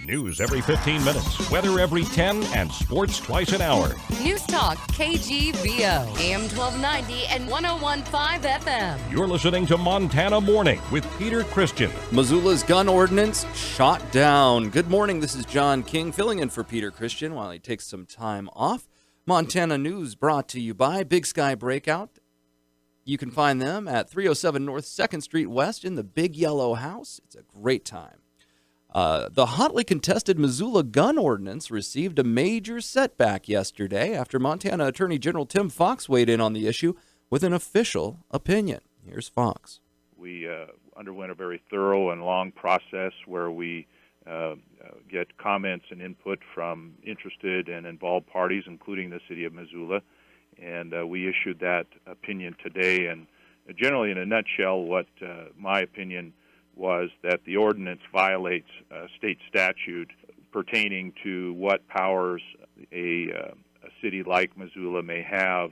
News every 15 minutes, weather every 10, and sports twice an hour. Newstalk, KGVO, AM 1290 and 101.5 FM. You're listening to Montana Morning with Peter Christian. Missoula's gun ordinance shot down. Good morning, this is John King filling in for Peter Christian while he takes some time off. Montana News brought to you by Big Sky Breakout. You can find them at 307 North 2nd Street West in the Big Yellow House. It's a great time. The hotly contested Missoula gun ordinance received a major setback yesterday after Montana Attorney General Tim Fox weighed in on the issue with an official opinion. Here's Fox. We underwent a very thorough and long process where we get comments and input from interested and involved parties, including the city of Missoula, and we issued that opinion today. And generally, in a nutshell, what my opinion was that the ordinance violates state statute pertaining to what powers a city like Missoula may have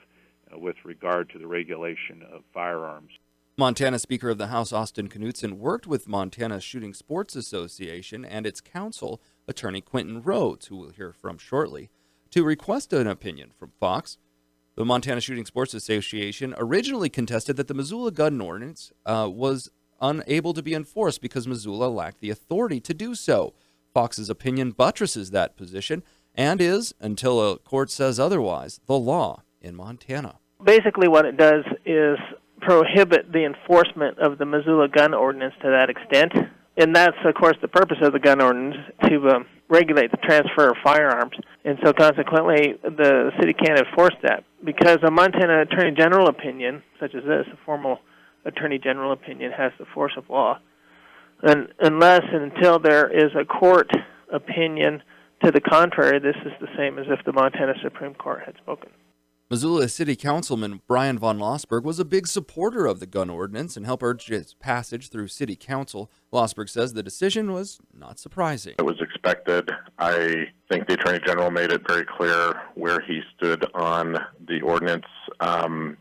with regard to the regulation of firearms. Montana Speaker of the House Austin Knudsen worked with Montana Shooting Sports Association and its counsel, Attorney Quentin Rhodes, who we'll hear from shortly, to request an opinion from Fox. The Montana Shooting Sports Association originally contested that the Missoula gun ordinance was unable to be enforced because Missoula lacked the authority to do so. Fox's opinion buttresses that position and is, until a court says otherwise, the law in Montana. Basically what it does is prohibit the enforcement of the Missoula gun ordinance to that extent. And that's, of course, the purpose of the gun ordinance, to regulate the transfer of firearms. And so consequently, the city can't enforce that because a Montana Attorney General opinion, such as this, a formal Attorney General opinion, has the force of law. And unless and until there is a court opinion to the contrary, this is the same as if the Montana Supreme Court had spoken. Missoula City Councilman Brian von Lossberg was a big supporter of the gun ordinance and helped urge its passage through City Council. Lossberg says the decision was not surprising. It was expected. I think the Attorney General made it very clear where he stood on the ordinance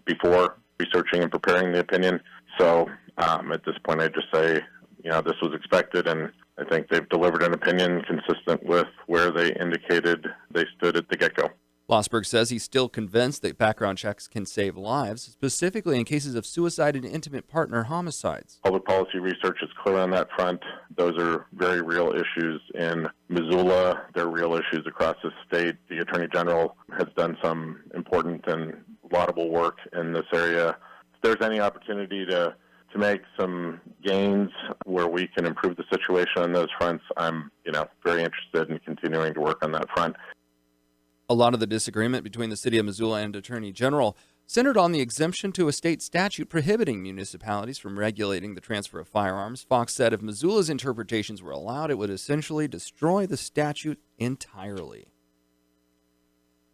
before researching and preparing the opinion. So at this point, I just say, this was expected, and I think they've delivered an opinion consistent with where they indicated they stood at the get-go. Lossberg says he's still convinced that background checks can save lives, specifically in cases of suicide and intimate partner homicides. Public policy research is clear on that front. Those are very real issues in Missoula. They're real issues across the state. The Attorney General has done some important and laudable work in this area. If there's any opportunity to make some gains where we can improve the situation on those fronts, I'm very interested in continuing to work on that front. A lot of the disagreement between the city of Missoula and Attorney General centered on the exemption to a state statute prohibiting municipalities from regulating the transfer of firearms. Fox said if Missoula's interpretations were allowed, it would essentially destroy the statute entirely.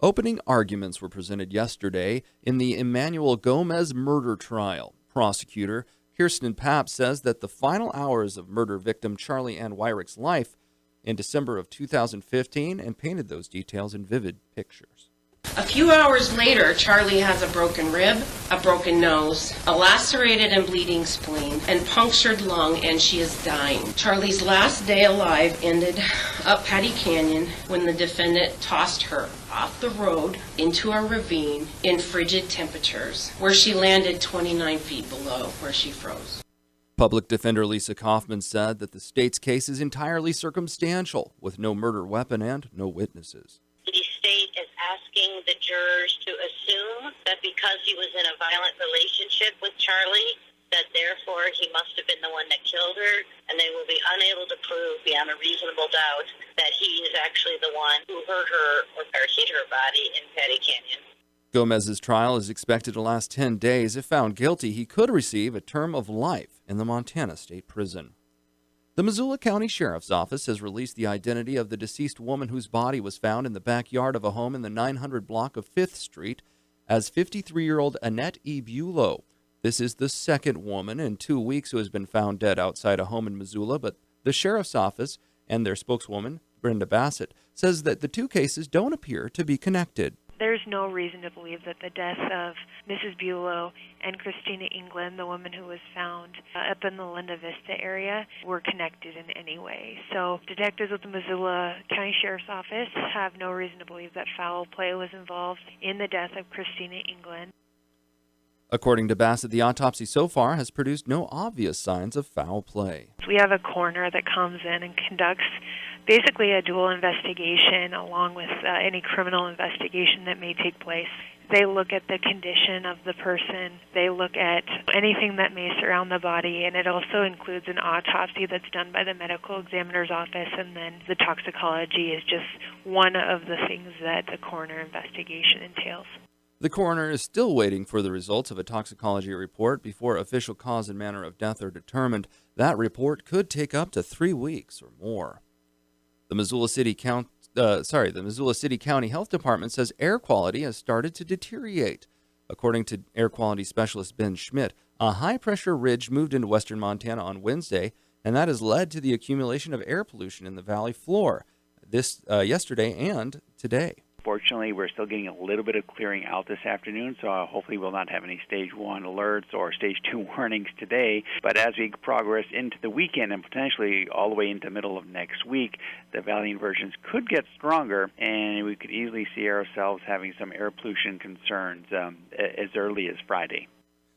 Opening arguments were presented yesterday in the Emmanuel Gomez murder trial. Prosecutor Kirsten Papp says that the final hours of murder victim Charlie Ann Wyrick's life in December of 2015 and painted those details in vivid pictures. A few hours later, Charlie has a broken rib, a broken nose, a lacerated and bleeding spleen, and punctured lung, and she is dying. Charlie's last day alive ended up Patty Canyon when the defendant tossed her off the road into a ravine in frigid temperatures, where she landed 29 feet below where she froze. Public Defender Lisa Kaufman said that the state's case is entirely circumstantial, with no murder weapon and no witnesses. The state is asking the jurors to assume that because he was in a violent relationship with Charlie, that therefore he must have been the one that killed her, and they will be unable to prove beyond a reasonable doubt that he is actually the one who hurt her or hit her body in Patty Canyon. Gomez's trial is expected to last 10 days. If found guilty, he could receive a term of life in the Montana State Prison. The Missoula County Sheriff's Office has released the identity of the deceased woman whose body was found in the backyard of a home in the 900 block of 5th Street as 53-year-old Annette E. Bulow. This is the second woman in 2 weeks who has been found dead outside a home in Missoula, but the Sheriff's Office and their spokeswoman, Brenda Bassett, says that the two cases don't appear to be connected. There's no reason to believe that the death of Mrs. Bulow and Christina England, the woman who was found up in the Linda Vista area, were connected in any way. So detectives with the Missoula County Sheriff's Office have no reason to believe that foul play was involved in the death of Christina England. According to Bassett, the autopsy so far has produced no obvious signs of foul play. We have a coroner that comes in and conducts basically a dual investigation along with any criminal investigation that may take place. They look at the condition of the person. They look at anything that may surround the body, and it also includes an autopsy that's done by the medical examiner's office, and then the toxicology is just one of the things that the coroner investigation entails. The coroner is still waiting for the results of a toxicology report before official cause and manner of death are determined. That report could take up to 3 weeks or more. The Missoula City County Health Department says air quality has started to deteriorate. According to air quality specialist Ben Schmidt, a high-pressure ridge moved into western Montana on Wednesday, and that has led to the accumulation of air pollution in the valley floor yesterday and today. Fortunately, we're still getting a little bit of clearing out this afternoon, so hopefully we'll not have any Stage 1 alerts or Stage 2 warnings today. But as we progress into the weekend and potentially all the way into the middle of next week, the valley inversions could get stronger, and we could easily see ourselves having some air pollution concerns as early as Friday.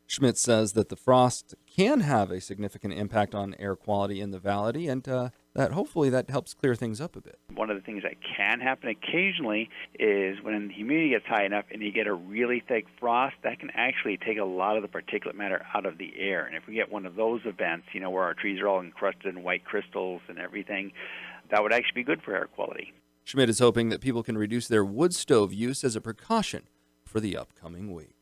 Schmidt says that the frost can have a significant impact on air quality in the valley, and that hopefully that helps clear things up a bit. One of the things that can happen occasionally is when the humidity gets high enough and you get a really thick frost, that can actually take a lot of the particulate matter out of the air. And if we get one of those events, where our trees are all encrusted in white crystals and everything, that would actually be good for air quality. Schmidt is hoping that people can reduce their wood stove use as a precaution for the upcoming week.